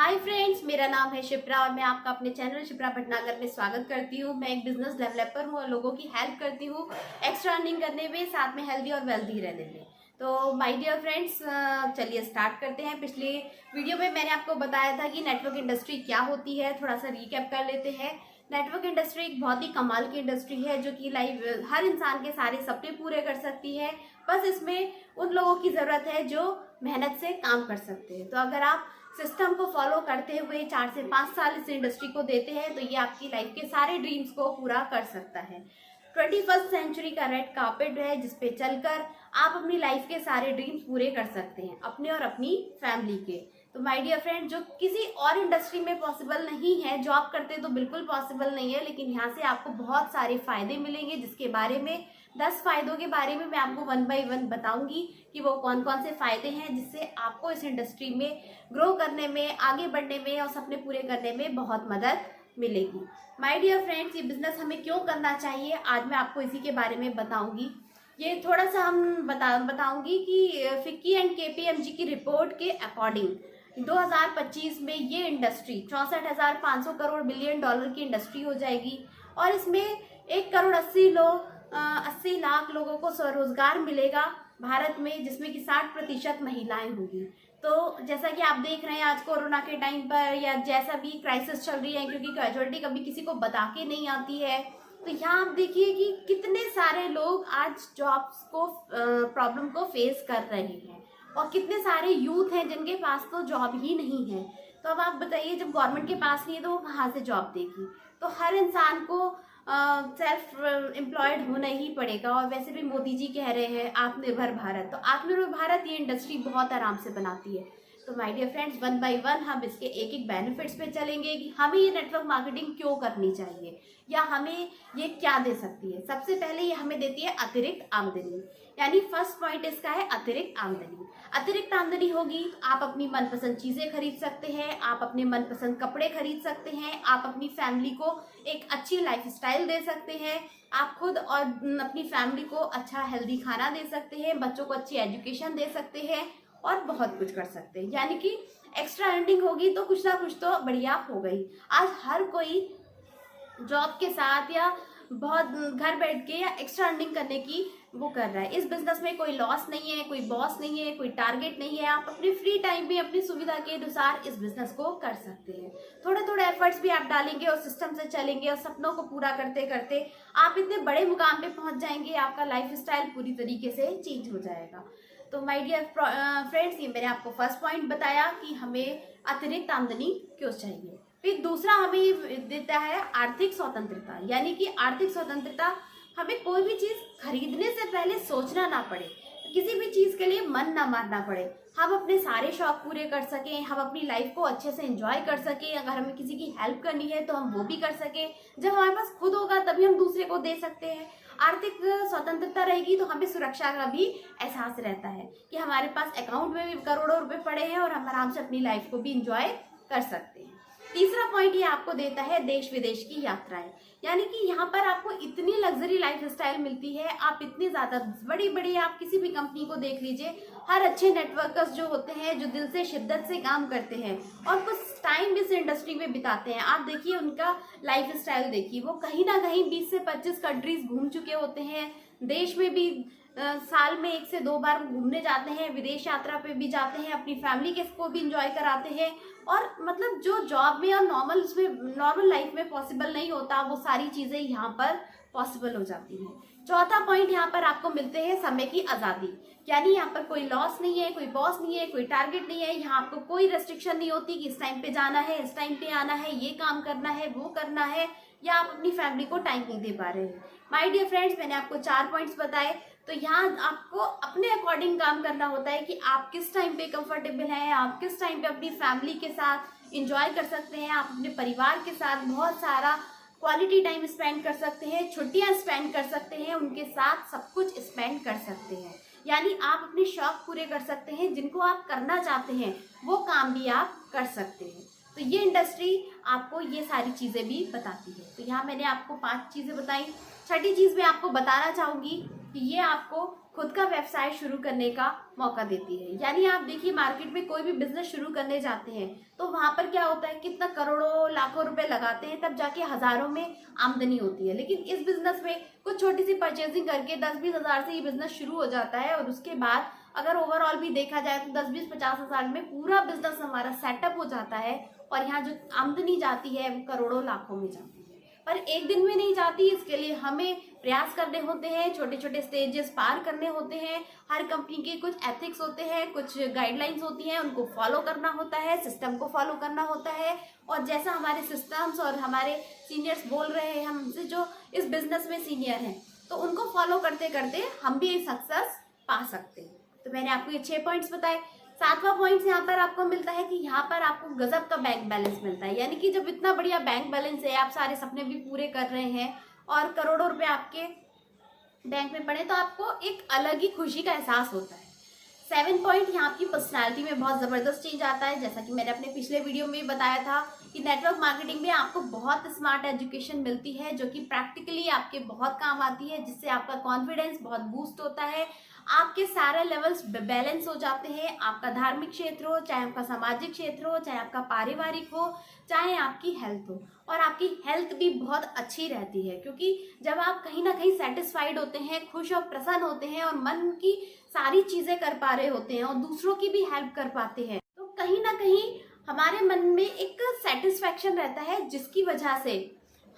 Hi friends, मेरा नाम है शिप्रा और मैं आपका अपने चैनल शिप्रा भटनागर में स्वागत करती हूँ। मैं एक बिजनेस डेवलपर हूँ और लोगों की हेल्प करती हूँ एक्स्ट्रा अर्निंग करने में, साथ में हेल्दी और वेल्दी रहने में। तो माय डियर फ्रेंड्स, चलिए स्टार्ट करते हैं। पिछले वीडियो में मैंने आपको बताया था कि नेटवर्क इंडस्ट्री क्या होती है। थोड़ा सा रिकैप कर लेते हैं। नेटवर्क इंडस्ट्री एक बहुत ही कमाल की इंडस्ट्री है जो कि लाइव हर इंसान के सारे सपने पूरे कर सकती है। बस इसमें उन लोगों की ज़रूरत है जो मेहनत से काम कर सकते हैं। तो अगर आप सिस्टम को फॉलो करते हुए 4 से 5 साल इस इंडस्ट्री को देते हैं तो ये आपकी लाइफ के सारे ड्रीम्स को पूरा कर सकता है। 21st सेंचुरी का रेड कार्पेट है जिसपे चलकर आप अपनी लाइफ के सारे ड्रीम्स पूरे कर सकते हैं, अपने और अपनी फैमिली के। तो माय डियर फ्रेंड, जो किसी और इंडस्ट्री में पॉसिबल नहीं है, जॉब करते तो बिल्कुल पॉसिबल नहीं है, लेकिन यहाँ से आपको बहुत सारे फायदे मिलेंगे जिसके बारे में 10 फायदों के बारे में मैं आपको 1 बाय 1 बताऊंगी कि वो कौन कौन से फायदे हैं जिससे आपको इस इंडस्ट्री में ग्रो करने में, आगे बढ़ने में और सपने पूरे करने में बहुत मदद मिलेगी। माय डियर फ्रेंड्स, ये बिजनेस हमें क्यों करना चाहिए आज मैं आपको इसी के बारे में बताऊंगी। ये थोड़ा सा हम बताऊंगी कि फिक्की एंड केपीएमजी की रिपोर्ट के अकॉर्डिंग 2025 में ये इंडस्ट्री 64,500 करोड़ बिलियन डॉलर की इंडस्ट्री हो जाएगी और इसमें 1,80 लाख लोगों को स्वरोजगार मिलेगा भारत में, जिसमें कि 60% महिलाएं होंगी। तो जैसा कि आप देख रहे हैं आज कोरोना के टाइम पर या जैसा भी क्राइसिस चल रही है, क्योंकि कैजुअलिटी कभी किसी को बता के नहीं आती है, तो यहाँ आप देखिए कि कितने सारे लोग आज जॉब्स को प्रॉब्लम को फेस कर रहे हैं और कितने सारे यूथ हैं जिनके पास तो जॉब ही नहीं है। तो अब आप बताइए, जब गवर्नमेंट के पास नहीं है तो वो कहाँ से जॉब देगी। तो हर इंसान को सेल्फ एम्प्लॉयड होना ही पड़ेगा। और वैसे भी मोदी जी कह रहे हैं आत्मनिर्भर भारत, तो आत्मनिर्भर भारत ये इंडस्ट्री बहुत आराम से बनाती है। तो माय डियर फ्रेंड्स, 1 बाय 1 हम इसके एक एक बेनिफिट्स पे चलेंगे कि हमें ये नेटवर्क मार्केटिंग क्यों करनी चाहिए या हमें ये क्या दे सकती है। सबसे पहले ये हमें देती है अतिरिक्त आमदनी, यानी फर्स्ट पॉइंट इसका है अतिरिक्त आमदनी। अतिरिक्त आमदनी होगी तो आप अपनी मनपसंद चीज़ें खरीद सकते हैं, आप अपने मनपसंद कपड़े खरीद सकते हैं, आप अपनी फैमिली को एक अच्छी लाइफस्टाइल दे सकते हैं, आप खुद और अपनी फैमिली को अच्छा हेल्दी खाना दे सकते हैं, बच्चों को अच्छी एजुकेशन दे सकते हैं और बहुत कुछ कर सकते हैं। यानी कि एक्स्ट्रा अर्निंग होगी तो कुछ ना कुछ तो बढ़िया हो गई। आज हर कोई जॉब के साथ या बहुत घर बैठ के या एक्स्ट्रा अर्निंग करने की वो कर रहा है। इस बिजनेस में कोई लॉस नहीं है, कोई बॉस नहीं है, कोई टारगेट नहीं है। आप अपने फ्री टाइम में अपनी सुविधा के अनुसार इस बिजनेस को कर सकते हैं। थोड़े थोड़े एफर्ट्स भी आप डालेंगे और सिस्टम से चलेंगे और सपनों को पूरा करते करते आप इतने बड़े मुकाम पे पहुंच जाएंगे, आपका लाइफ स्टाइल पूरी तरीके से चेंज हो जाएगा। तो माय डियर फ्रेंड्स, ये मैंने आपको फर्स्ट पॉइंट बताया कि हमें अतिरिक्त आमदनी क्यों चाहिए। फिर दूसरा हमें ये देता है आर्थिक स्वतंत्रता, यानी कि आर्थिक स्वतंत्रता हमें कोई भी चीज़ खरीदने से पहले सोचना ना पड़े, किसी भी चीज़ के लिए मन ना मारना पड़े, हम अपने सारे शौक पूरे कर सकें, हम अपनी लाइफ को अच्छे से एंजॉय कर सकें। अगर हमें किसी की हेल्प करनी है तो हम वो भी कर सकें। जब हमारे पास खुद होगा तभी हम दूसरे को दे सकते हैं। आर्थिक स्वतंत्रता रहेगी तो हमें सुरक्षा का भी एहसास रहता है कि हमारे पास अकाउंट में भी करोड़ों रुपए पड़े हैं और हम आराम से अपनी लाइफ को भी इंजॉय कर सकते हैं। तीसरा पॉइंट ये आपको देता है देश विदेश की यात्राएं, यानी कि यहाँ पर आपको इतनी लग्जरी लाइफस्टाइल मिलती है। आप इतनी ज़्यादा बड़ी बड़ी, आप किसी भी कंपनी को देख लीजिए, हर अच्छे नेटवर्कर्स जो होते हैं, जो दिल से शिद्दत से काम करते हैं और कुछ टाइम इस इंडस्ट्री में बिताते हैं, आप देखिए उनका लाइफस्टाइल देखिए, वो कहीं ना कहीं 20 से 25 कंट्रीज घूम चुके होते हैं। देश में भी साल में 1 से 2 बार घूमने जाते हैं, विदेश यात्रा पे भी जाते हैं, अपनी फैमिली के को भी इंजॉय कराते हैं। और मतलब जो जॉब में और नॉर्मल लाइफ में पॉसिबल नहीं होता, वो सारी चीज़ें यहाँ पर पॉसिबल हो जाती हैं। चौथा पॉइंट, यहाँ पर आपको मिलते हैं समय की आज़ादी, यानी यहाँ पर कोई लॉस नहीं है, कोई बॉस नहीं है, कोई टारगेट नहीं है। यहाँ आपको कोई रेस्ट्रिक्शन नहीं होती कि इस टाइम पे जाना है, इस टाइम पे आना है, ये काम करना है, वो करना है, या आप अपनी फैमिली को टाइम नहीं दे पा रहे हैं। माय डियर फ्रेंड्स, मैंने आपको 4 पॉइंट्स बताए। तो यहाँ आपको अपने अकॉर्डिंग काम करना होता है कि आप किस टाइम पे कंफर्टेबल हैं, आप किस टाइम पे अपनी फैमिली के साथ इंजॉय कर सकते हैं, आप अपने परिवार के साथ बहुत सारा क्वालिटी टाइम स्पेंड कर सकते हैं, छुट्टियाँ स्पेंड कर सकते हैं, उनके साथ सब कुछ स्पेंड कर सकते हैं। यानी आप अपने शौक पूरे कर सकते हैं, जिनको आप करना चाहते हैं वो काम भी आप कर सकते हैं। तो ये इंडस्ट्री आपको ये सारी चीज़ें भी बताती है। तो यहाँ मैंने आपको 5 चीज़ें बताई। छठी चीज़ मैं आपको बताना चाहूँगी कि ये आपको खुद का व्यवसाय शुरू करने का मौका देती है। यानी आप देखिए मार्केट में कोई भी बिजनेस शुरू करने जाते हैं तो वहां पर क्या होता है, कितना करोड़ों लाखों रुपए लगाते हैं तब जाके हजारों में आमदनी होती है। लेकिन इस बिजनेस में कुछ छोटी सी परचेजिंग करके 10-20 हजार से ये बिजनेस शुरू हो जाता है और उसके बाद अगर ओवरऑल भी देखा जाए तो 10-20-50 हजार में पूरा बिजनेस हमारा सेटअप हो जाता है और यहाँ जो आमदनी जाती है वो करोड़ों लाखों में जाती है। पर एक दिन में नहीं जाती, इसके लिए हमें प्रयास करने होते हैं, छोटे छोटे स्टेजेस पार करने होते हैं। हर कंपनी के कुछ एथिक्स होते हैं, कुछ गाइडलाइंस होती हैं, उनको फॉलो करना होता है, सिस्टम को फॉलो करना होता है। और जैसा हमारे सिस्टम्स और हमारे सीनियर्स बोल रहे हैं, हमसे जो इस बिजनेस में सीनियर हैं, तो उनको फॉलो करते करते हम भी सक्सेस पा सकते हैं। तो मैंने आपको ये 6 पॉइंट्स बताए। 7वां पॉइंट यहाँ पर आपको मिलता है कि यहाँ पर आपको गजब का बैंक बैलेंस मिलता है। यानी कि जब इतना बढ़िया बैंक बैलेंस है, आप सारे सपने भी पूरे कर रहे हैं और करोड़ों रुपए आपके बैंक में पड़े, तो आपको एक अलग ही खुशी का एहसास होता है। 7 पॉइंट, यहाँ आपकी पर्सनालिटी में बहुत ज़बरदस्त चेंज आता है। जैसा कि मैंने अपने पिछले वीडियो में बताया था कि नेटवर्क मार्केटिंग में आपको बहुत स्मार्ट एजुकेशन मिलती है जो कि प्रैक्टिकली आपके बहुत काम आती है, जिससे आपका कॉन्फिडेंस बहुत बूस्ट होता है। आपके सारे लेवल्स बैलेंस हो जाते हैं। आपका धार्मिक क्षेत्र हो, चाहे आपका सामाजिक क्षेत्र हो, चाहे आपका पारिवारिक हो, चाहे आपकी हेल्थ हो। और आपकी हेल्थ भी बहुत अच्छी रहती है क्योंकि जब आप कहीं ना कहीं सेटिस्फाइड होते हैं, खुश और प्रसन्न होते हैं और मन की सारी चीजें कर पा रहे होते हैं और दूसरों की भी हेल्प कर पाते हैं, तो कहीं ना कहीं हमारे मन में एक सेटिस्फैक्शन रहता है, जिसकी वजह से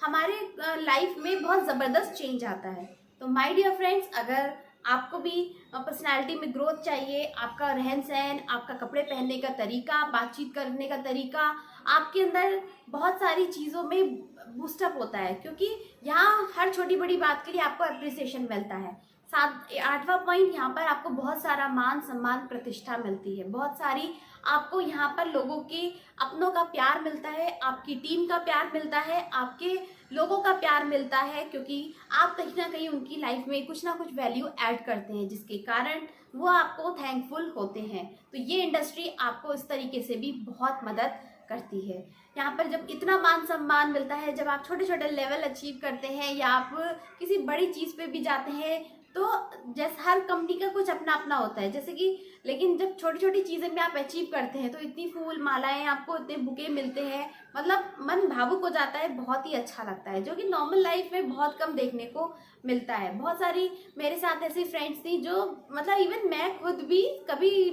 हमारे लाइफ में बहुत ज़बरदस्त चेंज आता है। तो माय डियर फ्रेंड्स, अगर आपको भी पर्सनालिटी में ग्रोथ चाहिए, आपका रहन सहन, आपका कपड़े पहनने का तरीका, बातचीत करने का तरीका, आपके अंदर बहुत सारी चीज़ों में बूस्टअप होता है क्योंकि यहाँ हर छोटी बड़ी बात के लिए आपको अप्रिसिएशन मिलता है। 8वां पॉइंट, यहाँ पर आपको बहुत सारा मान सम्मान प्रतिष्ठा मिलती है। बहुत सारी आपको यहाँ पर लोगों की अपनों का प्यार मिलता है, आपकी टीम का प्यार मिलता है, आपके लोगों का प्यार मिलता है क्योंकि आप कहीं ना कहीं उनकी लाइफ में कुछ ना कुछ वैल्यू ऐड करते हैं, जिसके कारण वो आपको थैंकफुल होते हैं। तो ये इंडस्ट्री आपको इस तरीके से भी बहुत मदद करती है। यहाँ पर जब इतना मान सम्मान मिलता है, जब आप छोटे छोटे लेवल अचीव करते हैं या आप किसी बड़ी चीज़ पे भी जाते हैं, तो जैसे हर कंपनी का कुछ अपना अपना होता है, जैसे कि लेकिन जब छोटी छोटी चीज़ें में आप अचीव करते हैं तो इतनी फूल मालाएं आपको, इतने बुके मिलते हैं, मतलब मन भावुक हो जाता है, बहुत ही अच्छा लगता है, जो कि नॉर्मल लाइफ में बहुत कम देखने को मिलता है। बहुत सारी मेरे साथ ऐसी फ्रेंड्स थी जो मतलब इवन मैं खुद भी कभी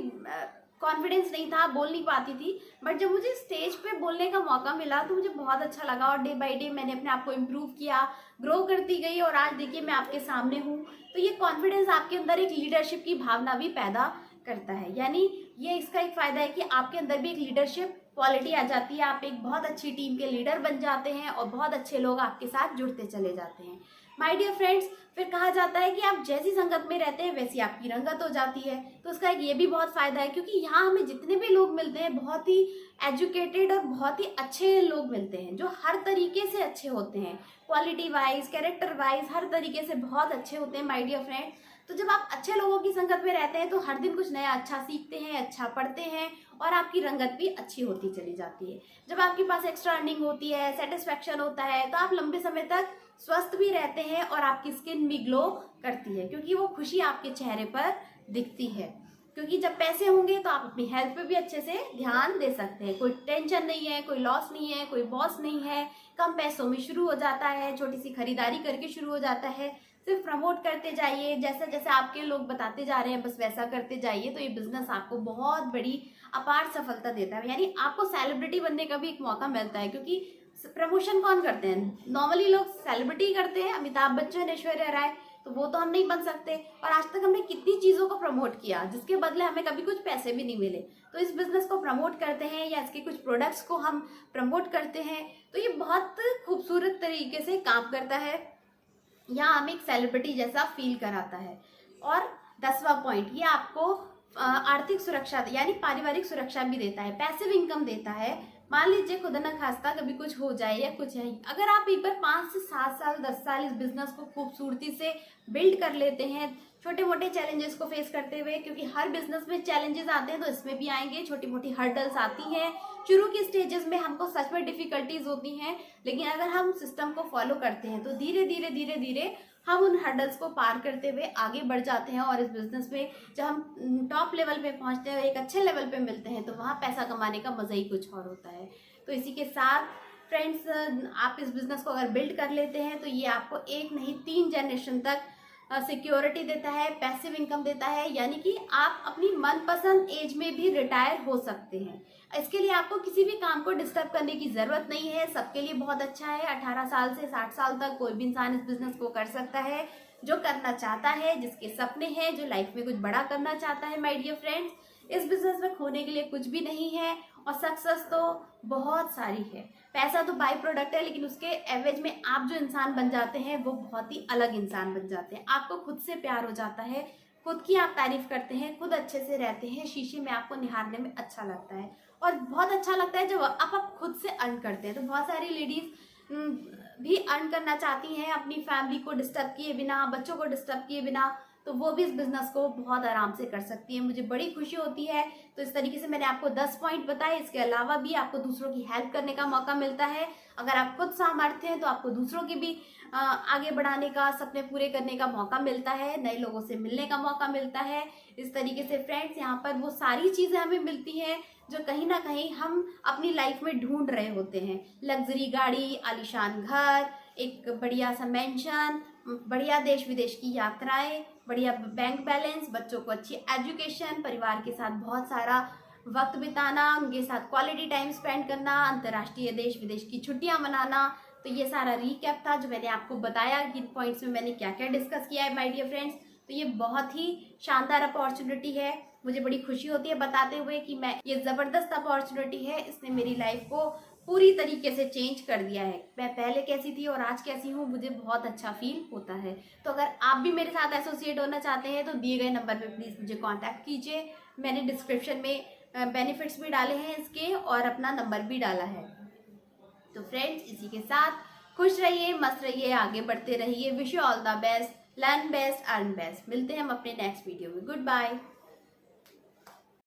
कॉन्फिडेंस नहीं था, बोल नहीं पाती थी, बट जब मुझे स्टेज पे बोलने का मौका मिला तो मुझे बहुत अच्छा लगा और डे बाय डे मैंने अपने आप को इम्प्रूव किया, ग्रो करती गई और आज देखिए मैं आपके सामने हूँ। तो ये कॉन्फिडेंस आपके अंदर एक लीडरशिप की भावना भी पैदा करता है। यानी ये इसका एक फ़ायदा है कि आपके अंदर भी एक लीडरशिप क्वालिटी आ जाती है, आप एक बहुत अच्छी टीम के लीडर बन जाते हैं और बहुत अच्छे लोग आपके साथ जुड़ते चले जाते हैं। माय डियर फ्रेंड्स, फिर कहा जाता है कि आप जैसी संगत में रहते हैं वैसी आपकी रंगत हो जाती है। तो उसका एक ये भी बहुत फ़ायदा है क्योंकि यहाँ हमें जितने भी लोग मिलते हैं बहुत ही एजुकेटेड और बहुत ही अच्छे लोग मिलते हैं, जो हर तरीके से अच्छे होते हैं, क्वालिटी वाइज, कैरेक्टर वाइज, हर तरीके से बहुत अच्छे होते हैं माय डियर फ्रेंड। तो जब आप अच्छे लोगों की संगत में रहते हैं तो हर दिन कुछ नया अच्छा सीखते हैं, अच्छा पढ़ते हैं और आपकी रंगत भी अच्छी होती चली जाती है। जब आपके पास एक्स्ट्रा अर्निंग होती है, सेटिस्फैक्शन होता है, तो आप लंबे समय तक स्वस्थ भी रहते हैं और आपकी स्किन भी ग्लो करती है क्योंकि वो खुशी आपके चेहरे पर दिखती है। क्योंकि जब पैसे होंगे तो आप अपनी हेल्थ पे भी अच्छे से ध्यान दे सकते हैं, कोई टेंशन नहीं है, कोई लॉस नहीं है, कोई बॉस नहीं है, कम पैसों में शुरू हो जाता है, छोटी सी खरीदारी करके शुरू हो जाता है। सिर्फ प्रमोट करते जाइए, जैसा जैसा आपके लोग बताते जा रहे हैं बस वैसा करते जाइए, तो ये बिजनेस आपको बहुत बड़ी अपार सफलता देता है। यानी आपको सेलिब्रिटी बनने का भी एक मौका मिलता है क्योंकि प्रमोशन कौन करते हैं, नॉर्मली लोग सेलिब्रिटी करते हैं, अमिताभ बच्चन, ऐश्वर्या राय, तो वो तो हम नहीं बन सकते। और आज तक हमने कितनी चीज़ों को प्रमोट किया जिसके बदले हमें कभी कुछ पैसे भी नहीं मिले। तो इस बिजनेस को प्रमोट करते हैं या इसके कुछ प्रोडक्ट्स को हम प्रमोट करते हैं तो ये बहुत खूबसूरत तरीके से काम करता है, यहाँ हमें एक सेलिब्रिटी जैसा फील कराता है। और 10वां पॉइंट, ये आपको आर्थिक सुरक्षा यानी पारिवारिक सुरक्षा भी देता है, पैसिव इनकम देता है। मान लीजिए खुदा न खास्ता कभी कुछ हो जाए या कुछ है, अगर आप एक बार 5 से 7 साल 10 साल इस बिजनेस को खूबसूरती से बिल्ड कर लेते हैं, छोटे मोटे चैलेंजेस को फेस करते हुए, क्योंकि हर बिजनेस में चैलेंजेस आते हैं तो इसमें भी आएंगे, छोटी मोटी हर्डल्स आती हैं, शुरू की स्टेजेस में हमको सच में डिफिकल्टीज होती हैं, लेकिन अगर हम सिस्टम को फॉलो करते हैं तो धीरे धीरे धीरे धीरे हम उन हर्डल्स को पार करते हुए आगे बढ़ जाते हैं। और इस बिजनेस में जब हम टॉप लेवल पे पहुंचते हैं, एक अच्छे लेवल पे मिलते हैं, तो वहाँ पैसा कमाने का मज़ा ही कुछ और होता है। तो इसी के साथ फ्रेंड्स, आप इस बिजनेस को अगर बिल्ड कर लेते हैं तो ये आपको एक नहीं 3 जनरेशन तक सिक्योरिटी देता है, पैसिव इनकम देता है, यानी कि आप अपनी मनपसंद एज में भी रिटायर हो सकते हैं। इसके लिए आपको किसी भी काम को डिस्टर्ब करने की ज़रूरत नहीं है। सबके लिए बहुत अच्छा है। 18 साल से 60 साल तक कोई भी इंसान इस बिज़नेस को कर सकता है, जो करना चाहता है, जिसके सपने हैं, जो लाइफ में कुछ बड़ा करना चाहता है। माय डियर फ्रेंड्स, इस बिज़नेस में खोने के लिए कुछ भी नहीं है और सक्सेस तो बहुत सारी है। पैसा तो बाई प्रोडक्ट है, लेकिन उसके एवरेज में आप जो इंसान बन जाते हैं वो बहुत ही अलग इंसान बन जाते हैं। आपको खुद से प्यार हो जाता है, खुद की आप तारीफ करते हैं, खुद अच्छे से रहते हैं, शीशे में आपको निहारने में अच्छा लगता है। और बहुत अच्छा लगता है जब आप खुद से अर्न करते हैं। तो बहुत सारी लेडीज भी अर्न करना चाहती हैं अपनी फैमिली को डिस्टर्ब किए बिना, बच्चों को डिस्टर्ब किए बिना, तो वो भी इस बिज़नेस को बहुत आराम से कर सकती है। मुझे बड़ी खुशी होती है। तो इस तरीके से मैंने आपको 10 पॉइंट बताए। इसके अलावा भी आपको दूसरों की हेल्प करने का मौका मिलता है। अगर आप खुद सामर्थ्य हैं तो आपको दूसरों की भी आगे बढ़ाने का, सपने पूरे करने का मौका मिलता है, नए लोगों से मिलने का मौका मिलता है। इस तरीके से फ्रेंड्स, यहाँ पर वो सारी चीज़ें हमें मिलती हैं जो कहीं ना कहीं हम अपनी लाइफ में ढूंढ रहे होते हैं। लग्जरी गाड़ी, आलीशान घर, एक बढ़िया सा मेंशन, बढ़िया देश विदेश की यात्राएं, बढ़िया बैंक बैलेंस, बच्चों को अच्छी एजुकेशन, परिवार के साथ बहुत सारा वक्त बिताना, उनके साथ क्वालिटी टाइम स्पेंड करना, अंतर्राष्ट्रीय देश विदेश की छुट्टियां मनाना। तो ये सारा रीकैप था जो मैंने आपको बताया कि पॉइंट्स में मैंने क्या क्या डिस्कस किया है माय डियर फ्रेंड्स। तो ये बहुत ही शानदार अपॉर्चुनिटी है। मुझे बड़ी खुशी होती है बताते हुए कि मैं ये ज़बरदस्त अपॉर्चुनिटी है, इसने मेरी लाइफ को पूरी तरीके से चेंज कर दिया है। मैं पहले कैसी थी और आज कैसी हूँ, मुझे बहुत अच्छा फील होता है। तो अगर आप भी मेरे साथ एसोसिएट होना चाहते हैं तो दिए गए नंबर पे प्लीज़ मुझे कांटेक्ट कीजिए। मैंने डिस्क्रिप्शन में बेनिफिट्स भी डाले हैं इसके और अपना नंबर भी डाला है। तो फ्रेंड्स, इसी के साथ खुश रहिए, मस्त रहिए, आगे बढ़ते रहिए। Wish you all the best, learn best, earn best. मिलते हैं हम अपने नेक्स्ट वीडियो में। Good bye.